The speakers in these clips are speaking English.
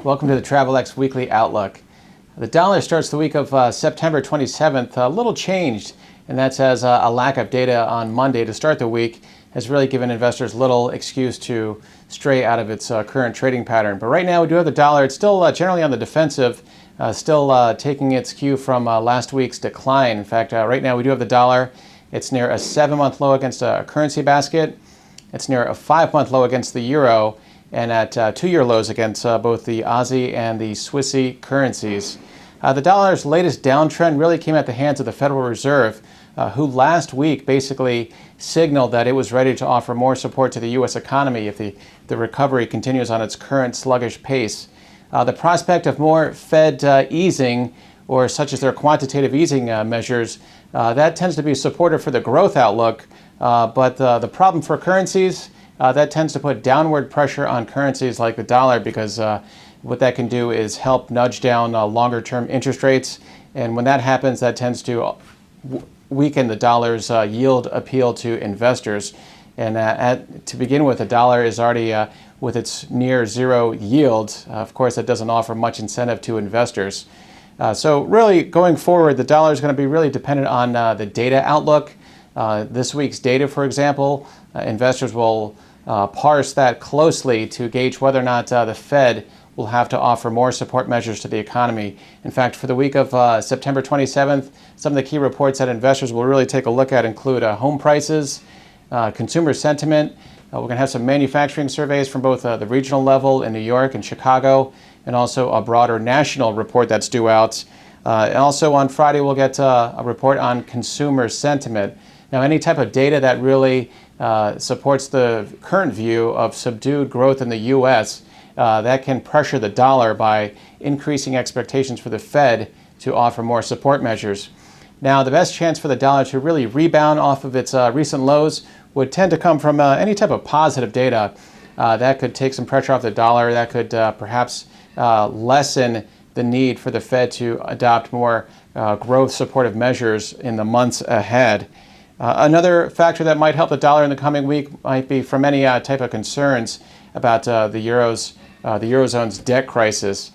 Welcome to the Travelex Weekly Outlook. The dollar starts the week of September 27th a little changed, and that's as a lack of data on Monday to start the week has really given investors little excuse to stray out of its current trading pattern. But right now we do have the dollar. It's still generally on the defensive, still taking its cue from last week's decline. In fact, right now we do have the dollar. It's near a 7-month low against a currency basket. It's near a 5-month low against the euro, and at 2-year lows against both the Aussie and the Swissy currencies. The dollar's latest downtrend really came at the hands of the Federal Reserve, who last week basically signaled that it was ready to offer more support to the U.S. economy if the recovery continues on its current sluggish pace. The prospect of more Fed easing, or such as their quantitative easing measures, that tends to be supportive for the growth outlook, but the problem for currencies, that tends to put downward pressure on currencies like the dollar, because what that can do is help nudge down longer-term interest rates. And when that happens, that tends to weaken the dollar's yield appeal to investors. And to begin with, the dollar is already with its near zero yield. Of course, that doesn't offer much incentive to investors. So really, going forward, the dollar is going to be really dependent on the data outlook. This week's data, for example, investors will parse that closely to gauge whether or not the Fed will have to offer more support measures to the economy. In fact, for the week of September 27th, some of the key reports that investors will really take a look at include home prices, consumer sentiment. We're going to have some manufacturing surveys from both the regional level in New York and Chicago, and also a broader national report that's due out. And also on Friday, we'll get a report on consumer sentiment. Now, any type of data that really supports the current view of subdued growth in the U.S., that can pressure the dollar by increasing expectations for the Fed to offer more support measures. Now, the best chance for the dollar to really rebound off of its recent lows would tend to come from any type of positive data that could take some pressure off the dollar, that could perhaps lessen the need for the Fed to adopt more growth supportive measures in the months ahead. Another factor that might help the dollar in the coming week might be from any type of concerns about the Eurozone's debt crisis.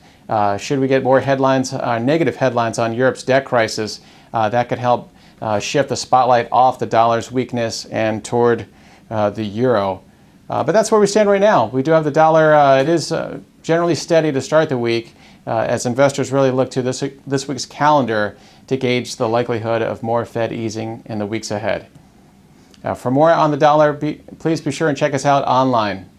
Should we get more headlines, negative headlines on Europe's debt crisis, that could help shift the spotlight off the dollar's weakness and toward the euro. But that's where we stand right now. We do have the dollar. It is generally steady to start the week as investors really look to this week's calendar to gauge the likelihood of more Fed easing in the weeks ahead. For more on the dollar, please be sure and check us out online.